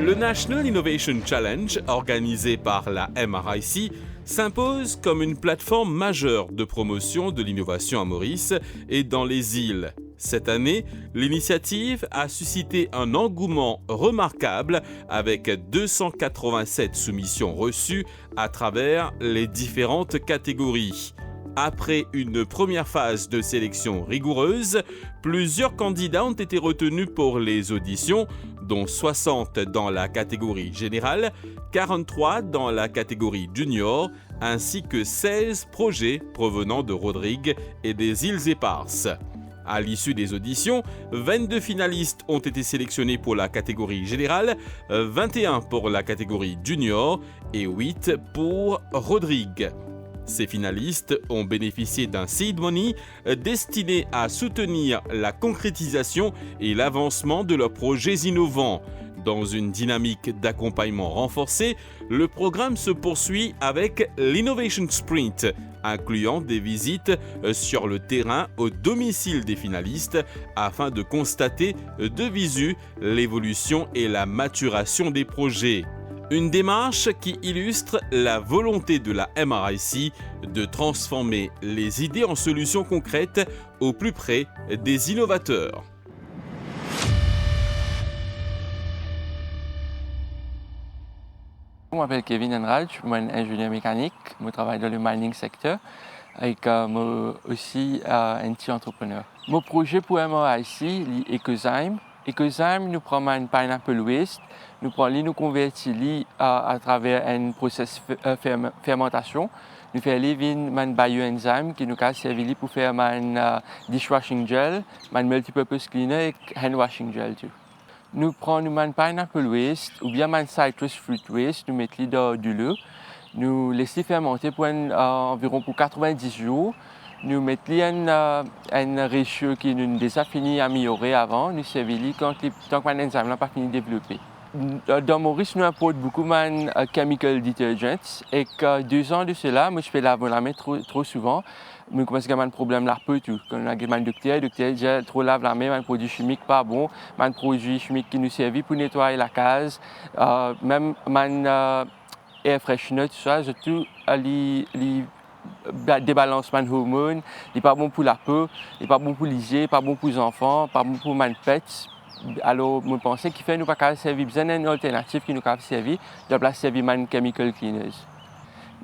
Le National Innovation Challenge, organisé par la MRIC, s'impose comme une plateforme majeure de promotion de l'innovation à Maurice et dans les îles. Cette année, l'initiative a suscité un engouement remarquable avec 287 soumissions reçues à travers les différentes catégories. Après une première phase de sélection rigoureuse, plusieurs candidats ont été retenus pour les auditions, dont 60 dans la catégorie générale, 43 dans la catégorie junior, ainsi que 16 projets provenant de Rodrigue et des îles Éparses. À l'issue des auditions, 22 finalistes ont été sélectionnés pour la catégorie générale, 21 pour la catégorie junior et 8 pour Rodrigue. Ces finalistes ont bénéficié d'un seed money destiné à soutenir la concrétisation et l'avancement de leurs projets innovants. Dans une dynamique d'accompagnement renforcée, le programme se poursuit avec l'Innovation Sprint, incluant des visites sur le terrain au domicile des finalistes afin de constater de visu l'évolution et la maturation des projets. Une démarche qui illustre la volonté de la MRIC de transformer les idées en solutions concrètes au plus près des innovateurs. Je m'appelle Kevin Enrad, je suis ingénieur mécanique, je travaille dans le mining secteur et je suis aussi un petit entrepreneur. Mon projet pour MRIC, c'est Ecozyme. Ecozyme, nous prenons un pineapple waste, nous convertissons à travers un processus de fermentation. Nous faisons un bioenzyme qui nous a servi pour faire un dishwashing gel, un multipurpose cleaner et hand washing gel. Nous prenons un pineapple waste ou bien un citrus fruit waste, nous mettons dans de l'eau, nous laissons fermenter pour environ 90 jours. Nous mettons un ratio qui nous a déjà fini d'améliorer avant, nous servons tant que l'enzyme n'a pas fini de développer. Dans Maurice, nous importons beaucoup de chemical detergents et que 2 ans de cela, moi je fais laver la main trop souvent. Nous commençons à avoir un problème là peu tout. Quand on a un docteur dit trop lave la main, un produit chimique pas bon, un produit chimique qui nous servent pour nettoyer la case, même un air freshener, tout ça, tout débalancement de hormones, il n'est pas bon pour la peau, il n'est pas bon pour les yeux, pas bon pour les enfants, pas bon pour les pets. Alors, je pense qu'il fait nous pas servir besoin d'une alternative qui nous a servi de place servir man chemical cleaners.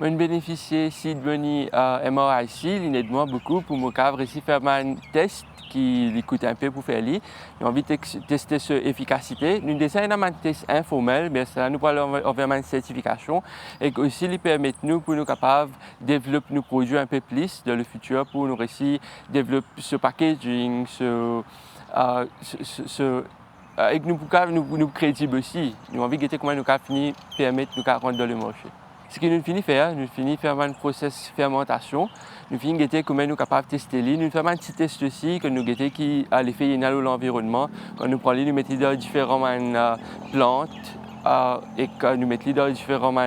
Je bénéficie si de venir à MRIC, il aide moi beaucoup pour me réussir faire un test qui coûte un peu pour faire lui. J'ai envie de tester son efficacité. Nous dessinons un test informel, mais ça nous parle envers une certification et aussi il permet nous pour nous capables de développer nos produits un peu plus dans le futur pour nous réussir développer ce packaging, et nous crédibles aussi. Nous avons envie de voir comment nous avons fini permettre nous rentrer dans le marché. Ce que nous finissons faire, nous finissons faire un processus de fermentation. Nous finissons de comment nous sommes capables de tester. Nous faisons un petit test aussi que nous avons qui a l'effet général de l'environnement. Quand nous prenons, nous mettons dans différentes plantes et que nous mettons dans différents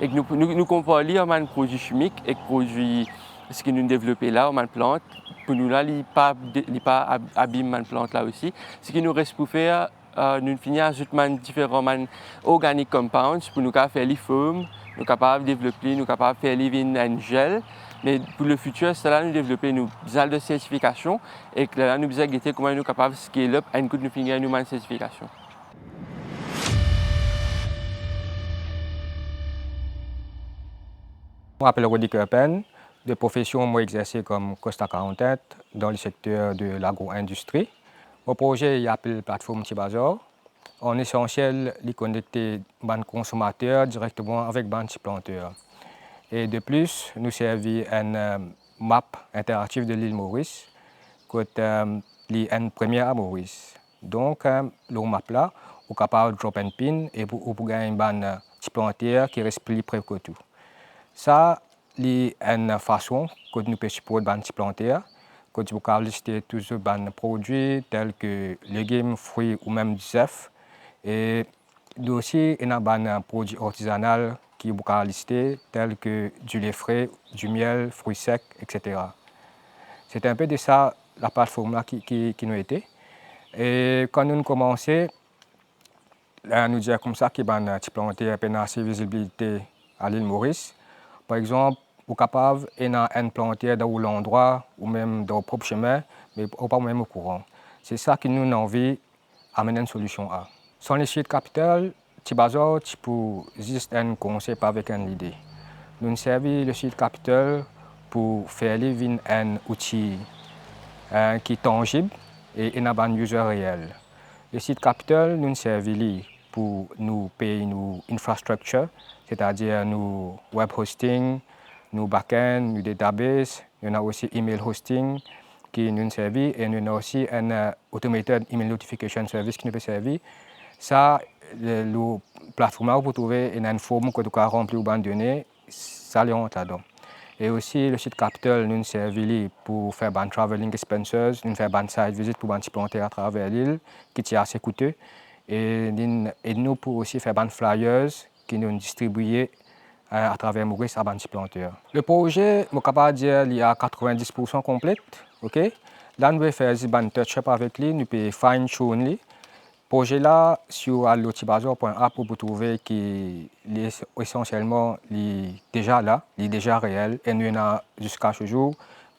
et que nous comparons un produit chimique et produit ce que nous développons là, une plante. Pour nous là, il n'est pas abîme une plante là aussi. Ce qui nous reste pour faire, nous finissons ajouter différents organic compounds pour nous faire les formes. Nous sommes capables de développer, nous sommes capables de faire un gel. Mais pour le futur, c'est là nous développer nos salles de certification et que là nous avons guetter comment nous sommes capables de scale up et nous finir une certification. Je m'appelle Rodrigue Kerpen. De profession, moi exercé comme cost accountant dans le secteur de l'agro-industrie. Mon projet s'appelle Plateforme Tibazor. En essentiel, il connecte les consommateurs directement avec les planteurs. Et de plus, nous servons une map interactive de l'île Maurice, qui est une première à Maurice. Donc, le map là, on est capable de drop and pin et pour gagner un petit planteur qui reste plus près que tout. Ça, c'est une façon que nous pouvons supporter les petits planteurs, que nous pouvons lister tous les produits tels que légumes, fruits ou même des œufs. Et nous aussi, il y a des produits artisanaux qui sont listés, tels que du lait frais, du miel, fruits secs, etc. C'est un peu de ça la plateforme là qui nous était. Et quand nous avons commencé, nous dire comme ça qu'il y a un petit planté assez visibilité à l'île Maurice. Par exemple, vous êtes capable de planter dans l'endroit ou même dans le propre chemin, mais pas même au courant. C'est ça qui nous a envie d'amener une solution à. Sans les sites capital, tu peux juste un concept avec une idée. Nous servons le site capital pour faire un outil qui est tangible et un user réel. Le site capital nous servons pour nous payer nos infrastructures, c'est-à-dire nos web hosting, nos backend, nos databases. Nous avons aussi email hosting qui nous servent et nous avons aussi un automated email notification service qui nous peut servir. Ça, la plateforme pour trouver une forme que tu as remplie ou de données, ça les rentre là-dedans. Et aussi le site capital nous servent pour faire des traveling expenses, nous faire des site visits pour des planter à travers l'île qui est assez coûteux. Et nous pour aussi faire des flyers qui nous distribuent à travers Maurice à des planteurs. Le projet, je suis capable de dire, il y a 90% complet. Okay? Là, nous pouvons faire un touch-up avec lui, nous pouvons fine-tune lui. Le projet là, sur allotibazor.app, vous trouvez qu'il est essentiellement déjà là, il est déjà réel. Et nous avons jusqu'à ce jour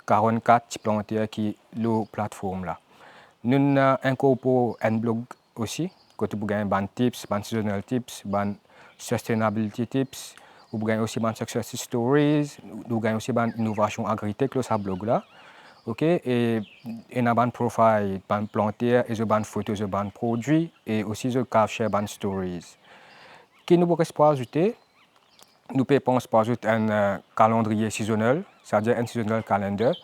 44 planteurs qui sont la plateforme là. Nous avons incorporé un blog aussi, que vous avez des tips, des seasonal tips, des sustainability tips, vous avez aussi des success stories, vous avez aussi des innovations agritech sur ce blog là. Okay? Et il y a un profil, un planter, et des photos, des produits, et aussi des share des stories. Ce qui nous pourrait ajouter, nous pouvons ajouter un calendrier saisonnel, c'est-à-dire un seasonal calendar,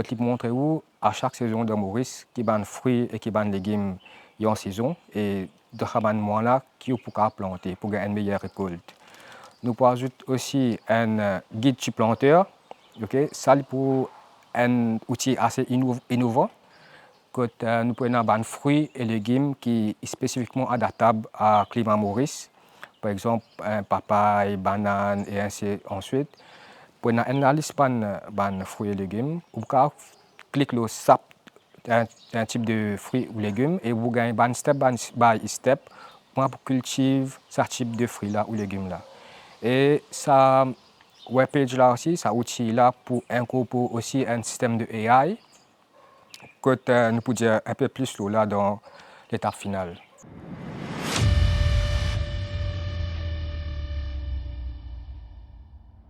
qui montre où à chaque saison de Maurice, qui des fruits et qui des légumes en saison, et de ce moment-là, qui vous pouvez planter pour gagner une meilleure récolte. Nous pouvons ajouter aussi un guide du planteur, okay? Ça pour un outil assez innovant que nous prenons des fruits et légumes qui sont spécifiquement adaptables à climat Maurice. Par exemple, un papaye, banane et ainsi ensuite. Pour une analyse de fruits et légumes, vous pouvez cliquer sur SAP, un type de fruits ou légumes, et vous gagnez un step by step pour cultiver ce type de fruits là ou légumes là. Et ça webpage là aussi, ça outil là pour incorporer aussi un système de AI que nous pouvons dire un peu plus là dans l'étape finale.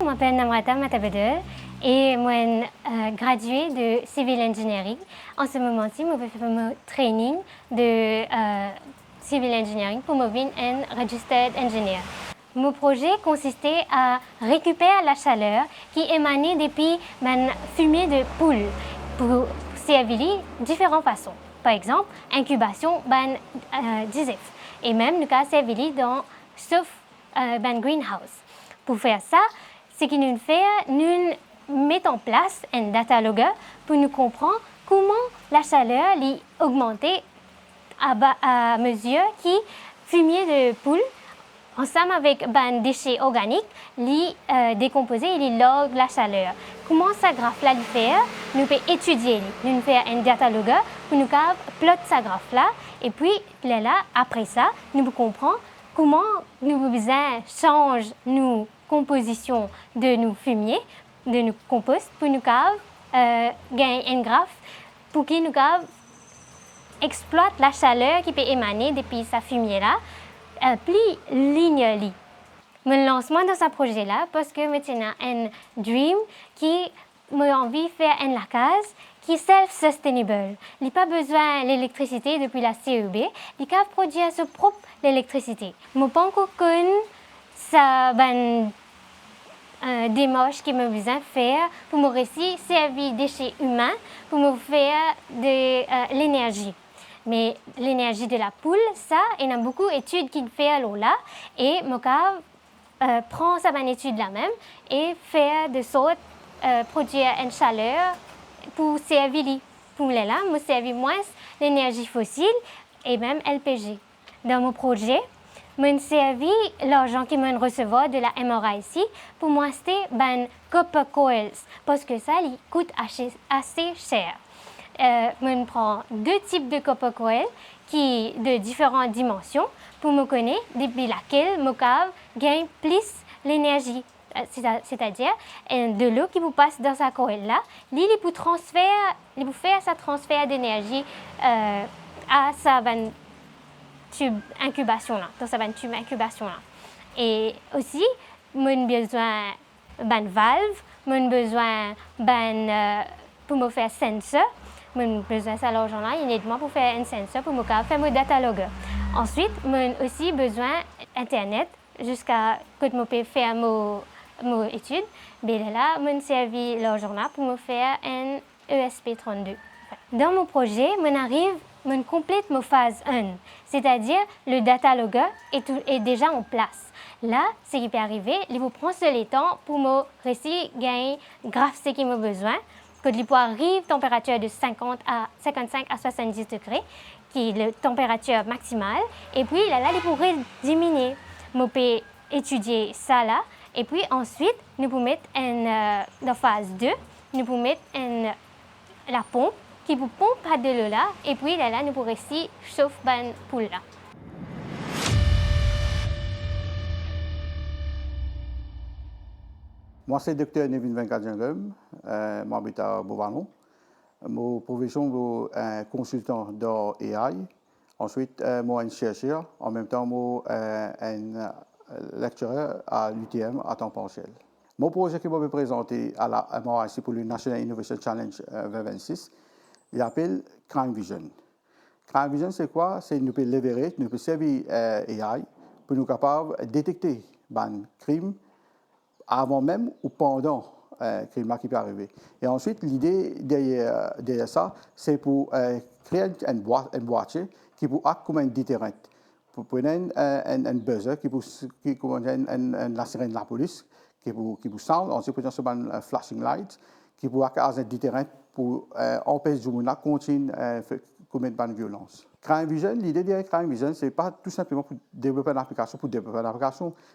Je m'appelle Namrata Matabedel et je suis graduée de Civil Engineering. En ce moment-ci, je fais mon training de Civil Engineering pour devenir un Registered Engineer. Mon projet consistait à récupérer la chaleur qui émanait depuis la fumée de poule pour servir de différentes façons. Par exemple, incubation d'ISEF et même nous avons servi dans sauf greenhouse. Pour faire ça, ce que nous faisons, nous mettons en place un datalogger pour nous comprendre comment la chaleur augmente à mesure que fumier de poule ensemble avec des déchets organiques, les décomposer et les log la chaleur. Comment ça graphe là faire? Nous pouvons étudier, nous faire un datalogger pour nous plotter sa graphe là et puis là après ça, nous pouvons comprendre comment nous besoin changer nos compositions de nos fumiers, de nos composts pour nous gagner un graphe pour que nous exploite la chaleur qui peut émaner depuis sa fumier là. Plus ligne. Mon lancement dans ce projet-là parce que maintenant un dream qui m'a envie de faire un lacage qui est self-sustainable. Il n'a pas besoin d'électricité depuis la CEB, il peut produire sa propre électricité. Je ne pense pas que démarche qui m'a besoin de faire pour me réussir servir des déchets humains pour me faire de l'énergie. Mais l'énergie de la poule, ça, il y a beaucoup d'études qui font là et Moka prend sa bonne étude là même et fait de sorte produire une chaleur pour servir pour là, me servir moins l'énergie fossile et même LPG. Dans mon projet, je servi l'argent que je recevoir de la MRIC pour m'acheter copper coils parce que ça il coûte assez cher. je prends deux types de copper coil qui de différentes dimensions pour me connaître depuis laquelle mon cave gagne plus l'énergie. C'est-à-dire de l'eau qui vous passe dans sa coil là, il pour faire sa transfert d'énergie à sa tube incubation là, dans sa tube incubation là. Et aussi, j'ai besoin d'une valve, j'ai besoin pour me faire sensor, j'ai besoin de ça l'argent là, uniquement pour faire un sensor pour me faire mon data logger. Ensuite, j'ai aussi besoin d'internet jusqu'à que je peux faire mon étude. Mais là, j'ai servi l'argent là pour me faire un ESP32. Dans mon projet, je complète ma phase 1, c'est-à-dire le data logger est déjà en place. Là, ce qui peut arriver, il vous prend le temps pour me réussir gagner graphe ce qu'il m'a besoin, que il peut arriver température de 55 à 70 degrés, qui est la température maximale, et puis là, il pourrait diminuer. Je peux étudier ça là, et puis ensuite, nous pouvons mettre dans phase 2, nous pouvons mettre la pompe qui vous pompe à de l'eau là, et puis là, nous pourrons aussi chauffer la poule là. Moi, c'est le docteur Nevin Venkatjangam, j'habite à Bouvanon. Mon profession est consultant dans AI. Ensuite, moi, un chercheur. En même temps, moi, un lectureur à l'UTM à temps partiel. Mon projet que je vais présenter à la MRIC pour le National Innovation Challenge 2026, il s'appelle Crime Vision. Crime Vision, c'est quoi? C'est nous pouvons leverage, nous pouvons servir AI pour nous capables de détecter les crimes avant même ou pendant le crime qui peut arriver. Et ensuite, l'idée derrière ça, c'est pour créer une boîtier qui peut être comme un déterrent. Pour prendre un buzzer qui peut la sirène de la police, qui peut sound, ensuite pour un flashing light, qui peut être un déterrent pour empêcher les gens de continuer à commettre une violence. Crime Vision, l'idée derrière Crime Vision, ce n'est pas tout simplement pour développer une application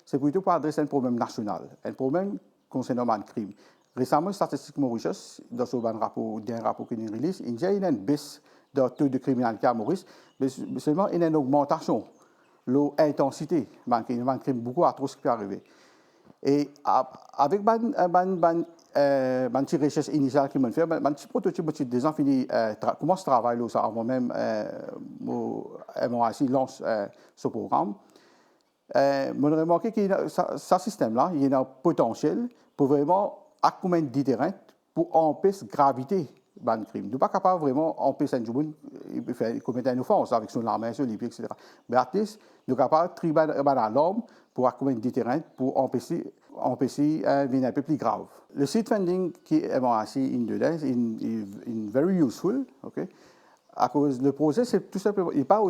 c'est plutôt pour adresser un problème national, un problème concernant le crime. Récemment, Statistique Mauritius, dans un rapport qui nous release, il y a une baisse de taux de criminalité à Maurice, mais seulement une augmentation de l'intensité, un crime beaucoup atroce qui peut arriver. Et avec une petite recherche initiale qui m'a fait, un petit prototype des gens fini commence à travailler ça avant même MRIC lance ce programme. Je remarqué que ce système-là, il y a un potentiel pour vraiment accumuler un déterrent pour empêcher la gravité d'un crime. Nous ne sommes pas capables vraiment d'empêcher un jour de commettre une offense avec son arme, son libre, etc. Mais à least, nous sommes capables de trier une norme pour accumuler un déterrent pour empêcher un peu plus grave. Le seed funding qui est MRIC est very useful, okay? À cause le projet, c'est tout simplement, il pas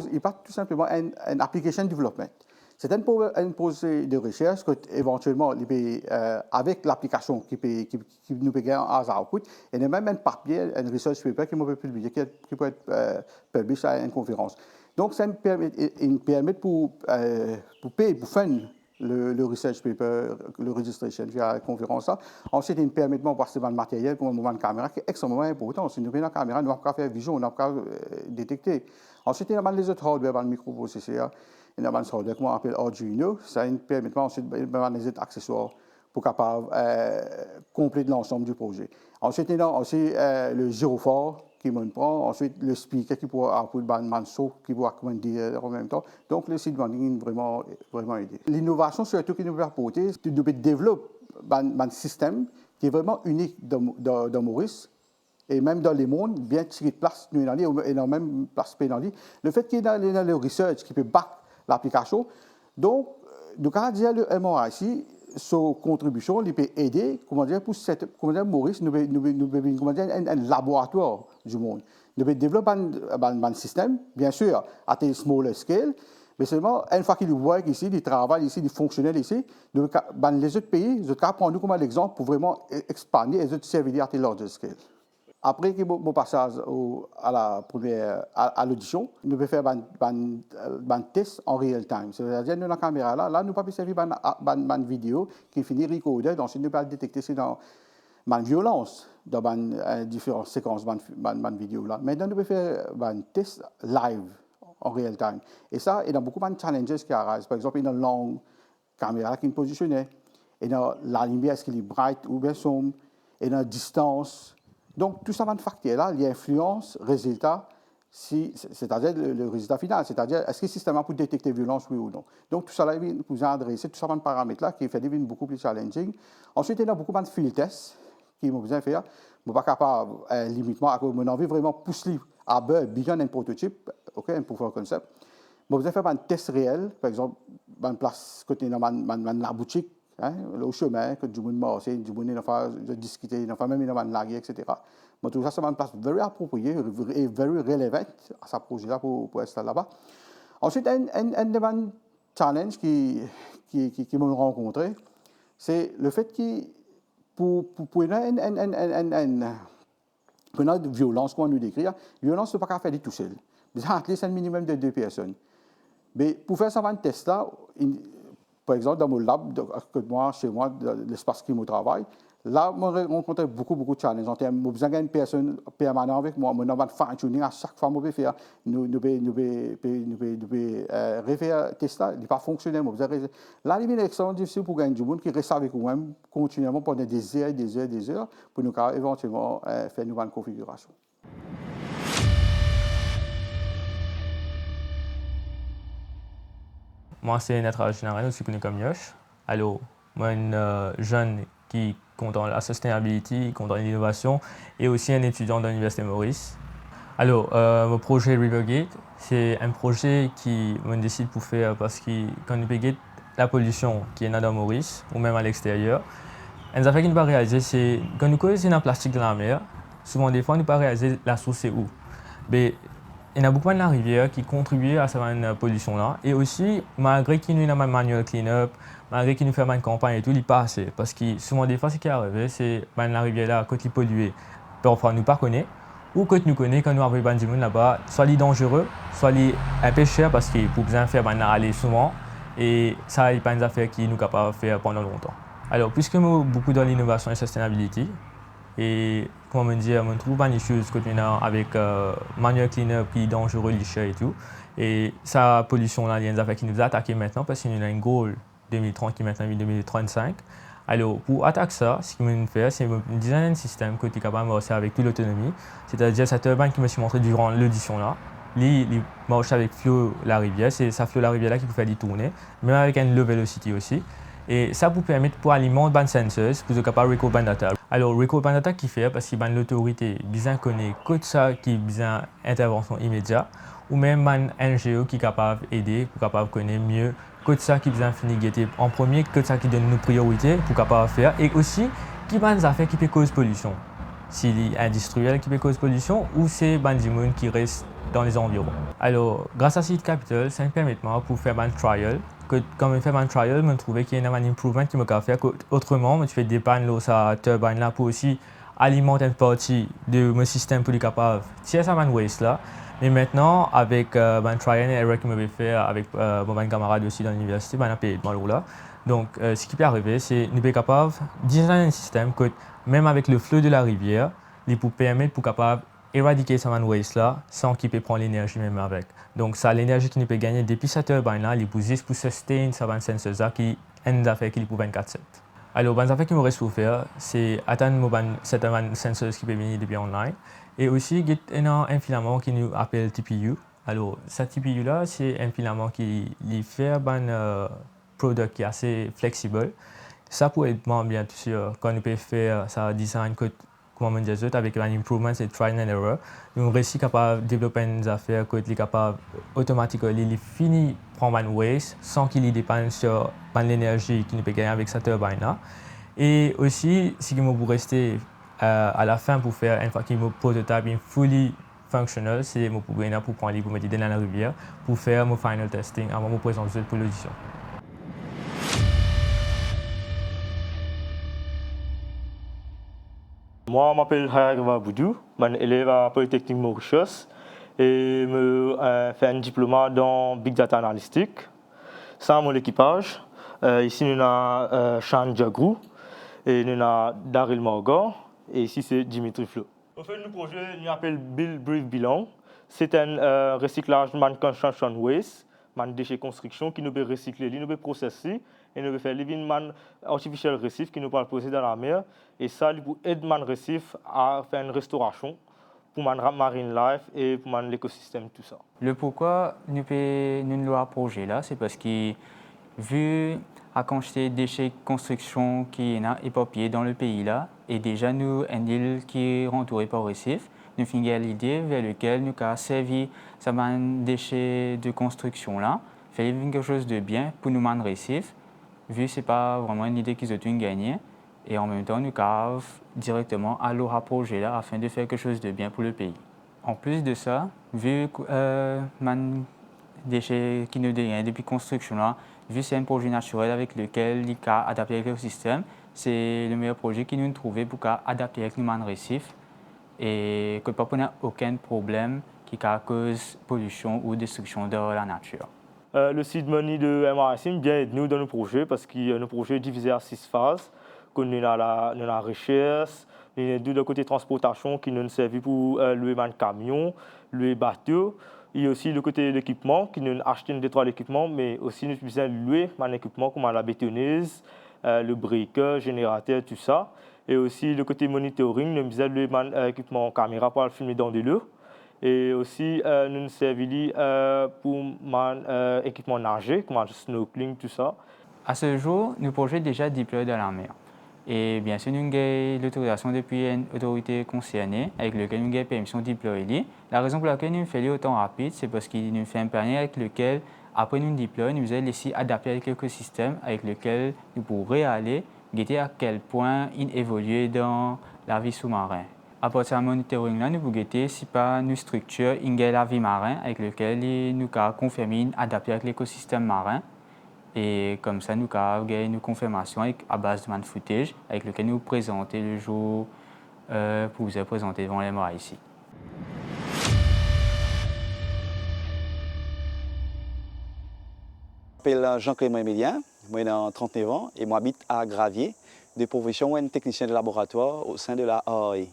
tout simplement un application development. C'est un projet de recherche que éventuellement, avec l'application qui nous peut gagner as output, il y a même un papier, un research paper qui peut publier, qui peut être publié à une conférence. Donc, ça nous permet pour payer, pour faire le research paper, le registration via la conférence. Ensuite, il permet de passer dans le matériel comme un moment de caméra qui est extrêmement important. Si nous avons une caméra, nous avons faire vision, nous avons détecter. Ensuite, il y a les autres hardware, le microprocesseur. Il y a un hardware qu'on appelle Arduino. Ça permet ensuite les autres accessoires pour capable compléter l'ensemble du projet. Ensuite, il y a aussi le gyrophare qui me prend. Ensuite, le speaker qui pourra avoir un saut qui pourra commander en même temps. Donc, le seed funding est vraiment aidé. L'innovation, surtout, qui nous peut apporter, c'est de développer un système qui est vraiment unique dans Maurice et même dans le monde, bien tiré de place, nous et dans même place pénale. Le fait qu'il y ait le research qui peut back l'application, donc, nous avons dit le MRIC, sa contribution, il peut aider, pour Maurice, nous un laboratoire du monde. Nous devons développer un système, bien sûr, à une smaller scale, mais seulement, une fois qu'il voit ici, il travaille ici, il fonctionne ici, les autres pays, les autres cas, prendre nous comme l'exemple pour vraiment expander et les autres servir à une large scale. Après mon passage à l'audition, nous pouvons faire un test en real time. C'est-à-dire, nous, la caméra, là nous ne pouvons pas servir une vidéo qui finit recorder, donc nous pouvons détecter si dans la violence dans différentes séquences de vidéos. Maintenant, nous pouvons faire un test live en real time. Et ça, il y a beaucoup de challenges qui arrivent. Par exemple, il y a une longue caméra qui est positionnée, il y a la lumière, est-ce qu'il est bright ou bien sombre, il y a une distance. Donc, tout ça, ces facteurs-là, il influence le résultat, c'est-à-dire le résultat final, c'est-à-dire est-ce que le système peut détecter la violence, oui ou non. Donc, tout ça, là, vous adressez tout ça, ces paramètres-là qui fait beaucoup plus challenging. Ensuite, il y a beaucoup de field tests qui m'ont besoin de faire. Je ne suis pas capable, limitement, à mon envie vraiment pousser à bas, bien un prototype, un proof of concept. Je besoin de faire un test réel, par exemple, une place côté dans la boutique, au chemin, que du monde marche, du monde de discuter, même dans la lague, etc. Je trouve ça c'est une place très appropriée et très relevante à ce projet-là pour être là-bas. Ensuite, un challenge qui m'a rencontré, c'est le fait que pour une violence qu'on nous décrit, la violence ne peut pas faire tout seul. Il y a un minimum de 2 personnes. Mais pour faire ça, un test là, par exemple, dans mon lab, chez moi, l'espace qui me travaille, là, je rencontre beaucoup de challenges. J'ai besoin d'une personne permanente avec moi. Je vais fine-tuning à chaque fois que je fais. Nous refaire le test là, il n'a pas fonctionné. Là, il est extrêmement difficile pour gagner du monde qui reste avec nous-mêmes continuellement pendant des heures pour nous éventuellement faire une nouvelle configuration. Moi, c'est Netra Général, aussi connu comme Yosh. Alors, moi, un jeune qui compte dans la sustainability, compte dans l'innovation, et aussi un étudiant de l'Université Maurice. Alors, mon projet Rivergate, c'est un projet qui me décide pour faire parce que quand on regarde la pollution qui est dans Maurice, ou même à l'extérieur, une affaire qu'on ne peut pas réaliser, c'est quand nous connaissons un plastique dans la mer, souvent des fois, on ne peut pas réaliser la source c'est où. Mais il y a beaucoup de la rivière qui contribuent à cette pollution-là. Et aussi, malgré qu'il y ait un manual clean-up, malgré qu'il nous fait une campagne et tout, il n'est pas assez. Parce que souvent, des fois, ce qui est arrivé, c'est que la rivière-là, quand elle est polluée, parfois, nous ne connaissons pas. Ou quand nous connaissons, quand nous avons des gens là-bas, soit il est dangereux, soit il est un peu cher parce qu'il faut bien faire aller souvent. Et ça, il n'y a pas une affaire qui nous capable de faire pendant longtemps. Alors, puisque nous avons beaucoup dans l'innovation et la sustainability, et comment me dire, on trouve des choses avec manuel cleaner qui est dangereux, liché et tout. Et sa pollution là, il y a des affaires qui nous attaquent maintenant parce qu'il y a un goal 2030 qui est maintenant 2035. Alors pour attaquer ça, ce qu'il me fait, c'est designer un système qui est capable de marcher avec toute l'autonomie. C'est-à-dire cette turbine qui me suis montré durant l'audition là. Il marche avec Flow la rivière, c'est sa Flow la rivière là qui peut faire des tourner, même avec une low velocity aussi. Et ça vous permet pour alimenter les sensors pour être capable de recorder la data. Alors, recorder la data qui fait parce que l'autorité bien connaît que ça qui besoin intervention immédiate ou même un NGO qui est capable d'aider pour capable connaître mieux que ça qui besoin finir en premier, que ça qui donne nos priorités pour capable faire et aussi qui va des affaires qui peut causer pollution. S'il est industriel qui peut causer pollution ou c'est des gens qui restent dans les environs. Alors, grâce à Seed Capital, ça me permet pour faire un trial. Quand je fais un trial, je trouve qu'il y a un improvement qui me fait faire autrement. Je fais des panneaux sa turbine là pour aussi alimenter une partie de mon système pour être capable de tirer ça waste là. Mais maintenant, avec un trial and error que je fait avec mon camarade aussi dans l'université, on a payé de mal là. Donc, ce qui peut arriver, c'est que nous sommes capables de designer un système que, même avec le flot de la rivière, il peut permettre pour capable éradiquer ce waste là sans qu'il puisse prendre l'énergie même avec. Donc ça, l'énergie qu'il peut gagner depuis cette turbine là, il peut juste pour sustain ce sensor qui est une affaire qu'il peut 24/7. Alors, une affaire qui me reste pour faire, c'est atteindre cette sensor qui peut venir depuis online et aussi il y a un filament qui nous appelle TPU. Alors, ce TPU là, c'est un filament qui fait un produit qui est assez flexible. Ça peut être bien sûr quand on peut faire ça design comment dire avec un improvement, c'est trial and error. Nous réussi capable de développer des affaires qui est capable automatiquement il finit prendre un waste sans qu'il dépende sur l'énergie qu'il peut gagner avec sa turbine là. Et aussi, si il me rester à la fin pour faire une fois qu'il me prototype fully functional, c'est mon pour prendre pour mettre dans la rivière pour faire mon final testing avant de me présenter pour l'audition. Moi, je m'appelle Hayagava Boudou, je suis élève à Polytechnique Mauritius et je fais un diplôme dans Big Data Analytics. C'est mon équipage. Ici, nous avons Sean Jagrou Et nous avons Daryl Morgan et ici c'est Dimitri Flo. En fait, le projet nous appelle Build, Breathe, Belong. C'est un recyclage man construction waste, man déchets construction qui nous peut recycler, nous peut processer et nous peut faire living man artificial récif qui nous peut poser dans la mer et ça pour aider man récif à faire une restauration pour man marine life et pour man l'écosystème tout ça. Le pourquoi nous avons projet là, c'est parce que vu la quantité de déchets de construction qui est éparpillés dans le pays là, et déjà nous une île qui est entourée par récif, nous finissons l'idée vers laquelle nous avons servi ces déchets de construction là, faire quelque chose de bien pour nous man récif, vu que ce n'est pas vraiment une idée qu'ils ont gagné, et en même temps nous avons directement à leur projet là afin de faire quelque chose de bien pour le pays. En plus de ça, vu que les déchets qui nous dégainent depuis la construction là, vu que c'est un projet naturel avec lequel il a adapté l'écosystème, c'est le meilleur projet que nous avons trouvé pour adapter avec nous récif et que pas aucun problème qui cause pollution ou destruction de la nature. Le seed money de MRIC vient aider nous dans le projet parce que nos projets divisé en 6 phases. Nous avons la recherche, nous avons le côté transportation qui nous servi pour louer un camion, louer bateau. Il y a aussi le côté de l'équipement qui nous acheté des 3 équipements, mais aussi nous besoin louer un équipement comme la bétonneuse, le breaker, générateur, tout ça. Et aussi le côté monitoring, nous besoin louer un équipement caméra pour filmer dans de l'eau. Et aussi nous nous servi pour un équipement nager, comme le snorkeling, tout ça. À ce jour, nos projets déjà déployés dans la mer. Et bien sûr, nous avons l'autorisation depuis une autorité concernée avec laquelle nous avons permission de déployer. La raison pour laquelle nous faisons autant rapide, c'est parce qu'il nous fait un permis avec lequel, après nous déployer, nous allons laisser adapter avec l'écosystème avec lequel nous pourrons aller, guetter à quel point il évolue dans la vie sous-marine. À partir du monitoring, là, nous pouvons guetter si pas une structure la vie marine avec laquelle nous avons confirmé adapter avec l'écosystème marin. Et comme ça, nous avons une confirmation à base de footage avec lequel nous présentons le jour pour vous présenter devant les MRIC ici. Je m'appelle Jean-Clément Emilien, j'ai 39 ans et j'habite à Gravier, de profession technicien de laboratoire au sein de la AAE.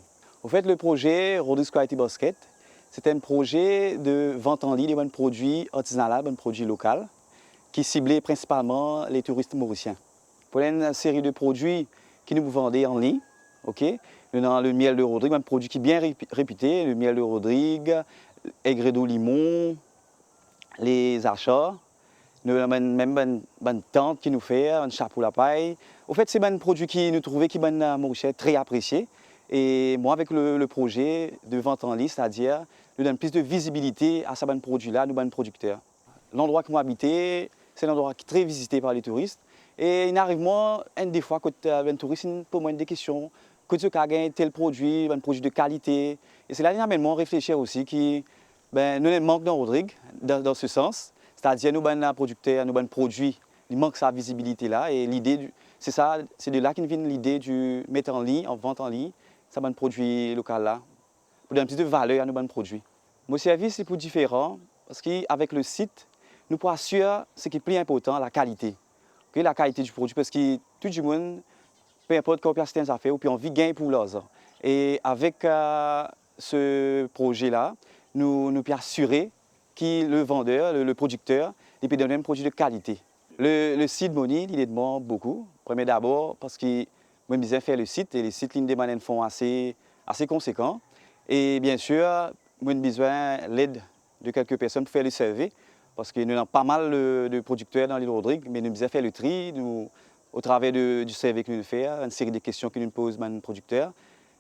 En fait, le projet Rodrigues Quality Basket, c'est un projet de vente en ligne de bons produits artisanaux, de bons produits locaux, qui ciblait principalement les touristes mauriciens. Pour une série de produits que nous vendons en ligne, nous avons le miel de Rodrigue, un produit qui est bien réputé, le miel de Rodrigue, aigre d'eau limon, les achats. Nous avons même une tente qui nous fait, un chapeau à la paille. En fait, c'est un produit qui nous trouvait qui est mauricien très apprécié. Et moi, avec le projet de vente en ligne, c'est-à-dire, nous donnons plus de visibilité à ces produits-là, nous sommes producteurs. L'endroit que moi habite, c'est un endroit qui est très visité par les touristes. Et il arrive moi, des fois, quand un touriste pose moi des questions, quand tu as gagné tel produit, un produit de qualité. Et c'est là qu'il amène moi à réfléchir aussi que nous manquons dans Rodrigue, dans ce sens. C'est-à-dire, nous sommes producteurs, nous sommes produits, il manque sa visibilité-là. Et l'idée, c'est ça, c'est de là qu'une vient l'idée du mettre en ligne, en vente en ligne, ça un produit local-là, pour donner un petit peu de valeur à nos produits. Mon service est plus différent, parce qu'avec le site, nous pouvons assurer ce qui est plus important, la qualité. La qualité du produit, parce que tout le monde, peu importe combien de affaires, puis on vit gain pour l'autre. Et avec ce projet-là, nous pouvons assurer que le vendeur, le producteur, il peut donner un produit de qualité. Le site Money, il demande beaucoup. Premier d'abord, parce que moi, je besoin faire le site, et les sites, ils demandent un fonds assez conséquent. Et bien sûr, moi, j'ai besoin de l'aide de quelques personnes pour faire le survey. Parce que nous avons pas mal de producteurs dans l'île Rodrigue, mais nous devons faire le tri au travers du survey que nous faisons, une série de questions que nous posons aux producteurs.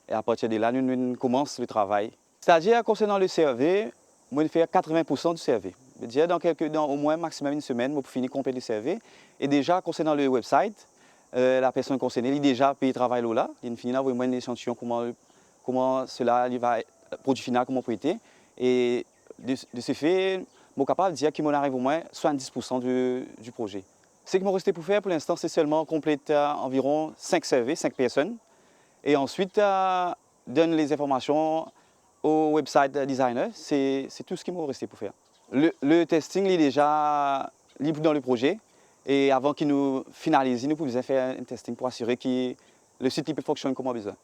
Et à partir de là, nous commençons le travail. C'est-à-dire, concernant le survey, moi, je fais 80% du survey. Déjà, dans au moins maximum une semaine, pour finir complet le survey. Et déjà, concernant le website, la personne concernée, il a déjà payé le travail là. Il finit là, vraiment un échantillon, comment cela va, le produit final, comment peut être. Et de ce fait, je suis capable de dire qu'il m'en arrive au moins 70% du projet. Ce qu'il m'a resté pour faire pour l'instant, c'est seulement compléter environ 5 surveys, 5 personnes. Et ensuite, donner les informations au website designer. C'est tout ce qu'il m'a resté pour faire. Le testing il est déjà libre dans le projet. Et avant qu'il nous finalise, nous pouvons faire un testing pour assurer que le site peut fonctionner comme on a besoin.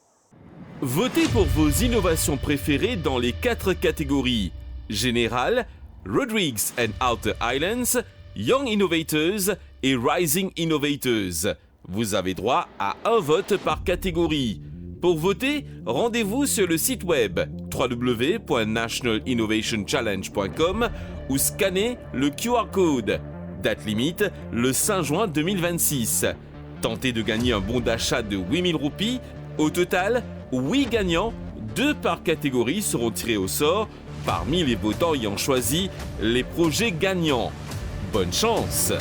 Votez pour vos innovations préférées dans les 4 catégories: Général, Rodrigues and Outer Islands, Young Innovators et Rising Innovators. Vous avez droit à un vote par catégorie. Pour voter, rendez-vous sur le site web www.nationalinnovationchallenge.com ou scannez le QR code. Date limite, le 5 juin 2026. Tentez de gagner un bon d'achat de 8000 roupies. Au total, 8 gagnants, 2 par catégorie, seront tirés au sort parmi les votants ayant choisi les projets gagnants. Bonne chance!